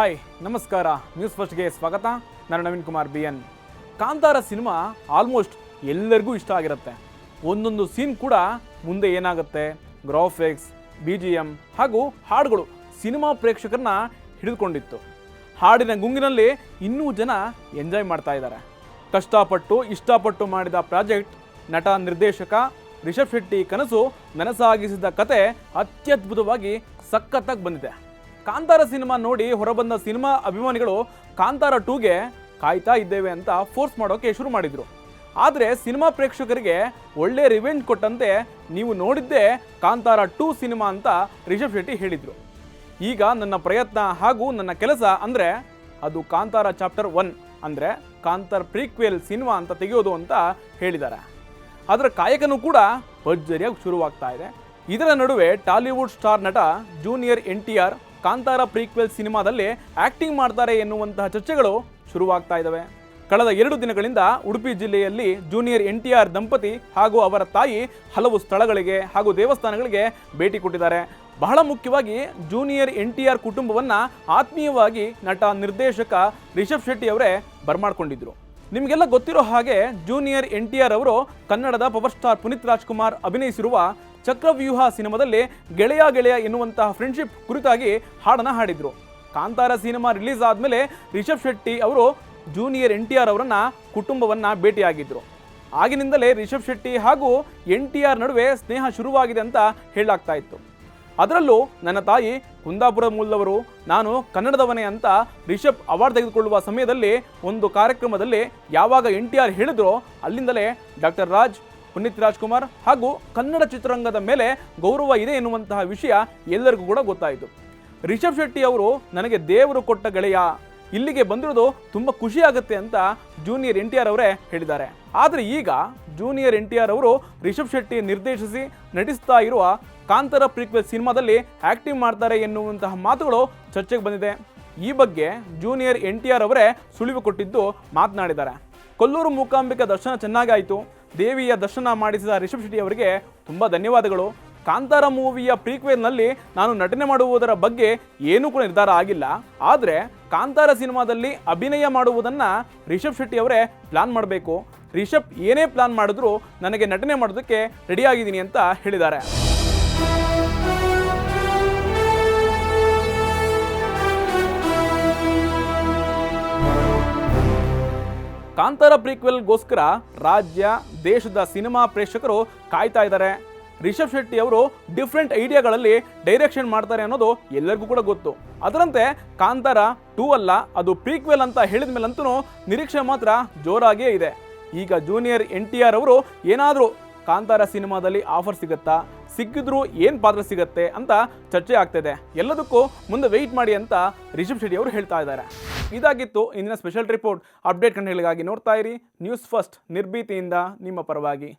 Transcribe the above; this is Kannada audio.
ಹಾಯ್ ನಮಸ್ಕಾರ, ನ್ಯೂಸ್ ಫಸ್ಟ್ಗೆ ಸ್ವಾಗತ. ನಾನು Naveen Kumar BN. Kantara cinema almost ಎಲ್ಲರಿಗೂ ಇಷ್ಟ ಆಗಿರುತ್ತೆ. ಒಂದೊಂದು ಸೀನ್ ಕೂಡ ಮುಂದೆ ಏನಾಗುತ್ತೆ, ಗ್ರಾಫಿಕ್ಸ್, BGM ಹಾಗೂ ಹಾಡುಗಳು ಸಿನಿಮಾ ಪ್ರೇಕ್ಷಕರನ್ನ ಹಿಡಿದುಕೊಂಡಿತ್ತು. ಹಾಡಿನ ಗುಂಗಿನಲ್ಲಿ ಇನ್ನೂ ಜನ ಎಂಜಾಯ್ ಮಾಡ್ತಾ ಇದ್ದಾರೆ. ಕಷ್ಟಪಟ್ಟು ಇಷ್ಟಪಟ್ಟು ಮಾಡಿದ ಪ್ರಾಜೆಕ್ಟ್, ನಟ ನಿರ್ದೇಶಕ ರಿಷಬ್ ಶೆಟ್ಟಿ ಕನಸು ನನಸಾಗಿಸಿದ ಕತೆ ಅತ್ಯದ್ಭುತವಾಗಿ ಸಖತ್ತಾಗಿ ಬಂದಿದೆ. ಕಾಂತಾರ ಸಿನಿಮಾ ನೋಡಿ ಹೊರಬಂದ ಸಿನಿಮಾ ಅಭಿಮಾನಿಗಳು ಕಾಂತಾರ 2ಗೆ ಕಾಯ್ತಾ ಇದ್ದೇವೆ ಅಂತ ಫೋರ್ಸ್ ಮಾಡೋಕೆ ಶುರು ಮಾಡಿದ್ರು. ಆದರೆ ಸಿನಿಮಾ ಪ್ರೇಕ್ಷಕರಿಗೆ ಒಳ್ಳೆ ರಿವೆಂಜ್ ಕೊಟ್ಟಂತೆ ನೀವು ನೋಡಿದ್ದೇ ಕಾಂತಾರ 2 ಸಿನಿಮಾ ಅಂತ ರಿಷಬ್ ಶೆಟ್ಟಿ ಹೇಳಿದರು. ಈಗ ನನ್ನ ಪ್ರಯತ್ನ ಹಾಗೂ ನನ್ನ ಕೆಲಸ ಅಂದರೆ ಅದು ಕಾಂತಾರ ಚಾಪ್ಟರ್ 1 ಅಂದರೆ ಕಾಂತಾರ ಪ್ರೀಕ್ವೆಲ್ ಸಿನಿಮಾ ಅಂತ ತೆಗೆಯೋದು ಅಂತ ಹೇಳಿದ್ದಾರೆ. ಅದರ ಕಾಯಕನೂ ಕೂಡ ಭರ್ಜರಿಯಾಗಿ ಶುರುವಾಗ್ತಾ ಇದೆ. ಇದರ ನಡುವೆ ಟಾಲಿವುಡ್ ಸ್ಟಾರ್ ನಟ ಜೂನಿಯರ್ NTR ಕಾಂತಾರ ಪ್ರೀಕ್ವೆಲ್ ಸಿನಿಮಾದಲ್ಲಿ ಆಕ್ಟಿಂಗ್ ಮಾಡ್ತಾರೆ ಎನ್ನುವಂತಹ ಚರ್ಚೆಗಳು ಶುರುವಾಗ್ತಾ ಇದ್ದಾವೆ. ಕಳೆದ 2 ದಿನಗಳಿಂದ ಉಡುಪಿ ಜಿಲ್ಲೆಯಲ್ಲಿ ಜೂನಿಯರ್ NTR ದಂಪತಿ ಹಾಗೂ ಅವರ ತಾಯಿ ಹಲವು ಸ್ಥಳಗಳಿಗೆ ಹಾಗೂ ದೇವಸ್ಥಾನಗಳಿಗೆ ಭೇಟಿ ಕೊಟ್ಟಿದ್ದಾರೆ. ಬಹಳ ಮುಖ್ಯವಾಗಿ ಜೂನಿಯರ್ NTR ಕುಟುಂಬವನ್ನು ಆತ್ಮೀಯವಾಗಿ ನಟ ನಿರ್ದೇಶಕ ರಿಷಬ್ ಶೆಟ್ಟಿ ಅವರೇ ಬರಮಾಡಿಕೊಂಡಿದ್ರು. ನಿಮಗೆಲ್ಲ ಗೊತ್ತಿರೋ ಹಾಗೆ ಜೂನಿಯರ್ NTR ಅವರು ಕನ್ನಡದ ಪವರ್ ಸ್ಟಾರ್ ಪುನೀತ್ ರಾಜ್ಕುಮಾರ್ ಅಭಿನಯಿಸಿರುವ ಚಕ್ರವ್ಯೂಹ ಸಿನಿಮಾದಲ್ಲಿ ಗೆಳೆಯ ಗೆಳೆಯ ಎನ್ನುವಂತಹ ಫ್ರೆಂಡ್ಶಿಪ್ ಕುರಿತಾಗಿ ಹಾಡನ್ನು ಹಾಡಿದ್ರು. ಕಾಂತಾರ ಸಿನಿಮಾ ರಿಲೀಸ್ ಆದಮೇಲೆ ರಿಷಬ್ ಶೆಟ್ಟಿ ಅವರು ಜೂನಿಯರ್ NTR ಅವರನ್ನ ಕುಟುಂಬವನ್ನು ಭೇಟಿಯಾಗಿದ್ರು. ಆಗಿನಿಂದಲೇ ರಿಷಬ್ ಶೆಟ್ಟಿ ಹಾಗೂ NTR ನಡುವೆ ಸ್ನೇಹ ಶುರುವಾಗಿದೆ ಅಂತ ಹೇಳಲಾಗ್ತಾ ಇತ್ತು. ಅದರಲ್ಲೂ ನನ್ನ ತಾಯಿ ಕುಂದಾಪುರ ಮೂಲದವರು, ನಾನು ಕನ್ನಡದವನೇ ಅಂತ ರಿಷಬ್ ಅವಾರ್ಡ್ ತೆಗೆದುಕೊಳ್ಳುವ ಸಮಯದಲ್ಲಿ ಒಂದು ಕಾರ್ಯಕ್ರಮದಲ್ಲಿ ಯಾವಾಗ NTR ಹೇಳಿದ್ರೋ ಅಲ್ಲಿಂದಲೇ ಡಾಕ್ಟರ್ ರಾಜ್, ಪುನೀತ್ ರಾಜ್ಕುಮಾರ್ ಹಾಗೂ ಕನ್ನಡ ಚಿತ್ರರಂಗದ ಮೇಲೆ ಗೌರವ ಇದೆ ಎನ್ನುವಂತಹ ವಿಷಯ ಎಲ್ಲರಿಗೂ ಕೂಡ ಗೊತ್ತಾಯಿತು. ರಿಷಬ್ ಶೆಟ್ಟಿ ಅವರು ನನಗೆ ದೇವರು ಕೊಟ್ಟ ಗೆಳೆಯ, ಇಲ್ಲಿಗೆ ಬಂದಿರೋದು ತುಂಬ ಖುಷಿ ಆಗುತ್ತೆ ಅಂತ ಜೂನಿಯರ್ NTR ಅವರೇ ಹೇಳಿದ್ದಾರೆ. ಆದರೆ ಈಗ ಜೂನಿಯರ್ NTR ಅವರು ರಿಷಬ್ ಶೆಟ್ಟಿ ನಿರ್ದೇಶಿಸಿ ನಟಿಸ್ತಾ ಇರುವ ಕಾಂತಾರ ಪ್ರೀಕ್ವೆಲ್ ಸಿನಿಮಾದಲ್ಲಿ ಆಕ್ಟಿಂಗ್ ಮಾಡ್ತಾರೆ ಎನ್ನುವಂತಹ ಮಾತುಗಳು ಚರ್ಚೆಗೆ ಬಂದಿದೆ. ಈ ಬಗ್ಗೆ ಜೂನಿಯರ್ NTR ಅವರೇ ಸುಳಿವು ಕೊಟ್ಟಿದ್ದು ಮಾತನಾಡಿದ್ದಾರೆ. ಕೊಲ್ಲೂರು ಮೂಕಾಂಬಿಕಾ ದರ್ಶನ ಚೆನ್ನಾಗಾಯಿತು. ದೇವಿಯ ದರ್ಶನ ಮಾಡಿಸಿದ ರಿಷಬ್ ಶೆಟ್ಟಿ ಅವರಿಗೆ ತುಂಬ ಧನ್ಯವಾದಗಳು. ಕಾಂತಾರ ಮೂವಿಯ ಪ್ರೀಕ್ವೆಲ್ನಲ್ಲಿ ನಾನು ನಟನೆ ಮಾಡುವುದರ ಬಗ್ಗೆ ಏನೂ ಕೂಡ ನಿರ್ಧಾರ ಆಗಿಲ್ಲ. ಆದರೆ ಕಾಂತಾರ ಸಿನಿಮಾದಲ್ಲಿ ಅಭಿನಯ ಮಾಡುವುದನ್ನು ರಿಷಬ್ ಶೆಟ್ಟಿ ಅವರೇ ಪ್ಲಾನ್ ಮಾಡಬೇಕು. ರಿಷಬ್ ಏನೇ ಪ್ಲಾನ್ ಮಾಡಿದ್ರು ನನಗೆ ನಟನೆ ಮಾಡೋದಕ್ಕೆ ರೆಡಿಯಾಗಿದ್ದೀನಿ ಅಂತ ಹೇಳಿದ್ದಾರೆ. ಕಾಂತಾರ ಪ್ರೀಕ್ವೆಲ್ಗೋಸ್ಕರ ರಾಜ್ಯ ದೇಶದ ಸಿನಿಮಾ ಪ್ರೇಕ್ಷಕರು ಕಾಯ್ತಾ ಇದ್ದಾರೆ. ರಿಷಬ್ ಶೆಟ್ಟಿ ಅವರು ಡಿಫ್ರೆಂಟ್ ಐಡಿಯಾಗಳಲ್ಲಿ ಡೈರೆಕ್ಷನ್ ಮಾಡ್ತಾರೆ ಅನ್ನೋದು ಎಲ್ಲರಿಗೂ ಕೂಡ ಗೊತ್ತು. ಅದರಂತೆ ಕಾಂತಾರ 2 ಅಲ್ಲ, ಅದು ಪ್ರೀಕ್ವೆಲ್ ಅಂತ ಹೇಳಿದ ಮೇಲಂತೂ ನಿರೀಕ್ಷೆ ಮಾತ್ರ ಜೋರಾಗಿಯೇ ಇದೆ. ಈಗ ಜೂನಿಯರ್ NTR ಅವರು ಏನಾದರೂ ಕಾಂತಾರ ಸಿನಿಮಾದಲ್ಲಿ ಆಫರ್ ಸಿಗುತ್ತಾ, ಸಿಕ್ಕಿದ್ರೂ ಏನು ಪಾತ್ರ ಸಿಗುತ್ತೆ ಅಂತ ಚರ್ಚೆ ಆಗ್ತಿದೆ. ಎಲ್ಲದಕ್ಕೂ ಮುಂದೆ ವೆಯ್ಟ್ ಮಾಡಿ ಅಂತ ರಿಷಬ್ ಶೆಟ್ಟಿ ಅವರು ಹೇಳ್ತಾ ಇದ್ದಾರೆ. ಇದಾಗಿತ್ತು ಇಂದಿನ ಸ್ಪೆಷಲ್ ರಿಪೋರ್ಟ್. ಅಪ್ಡೇಟ್ ಕಂಟೆಂಟ್ಗಳಿಗಾಗಿ ನೋಡ್ತಾ ಇರಿ ನ್ಯೂಸ್ ಫಸ್ಟ್, ನಿರ್ಭೀತಿಯಿಂದ ನಿಮ್ಮ ಪರವಾಗಿ.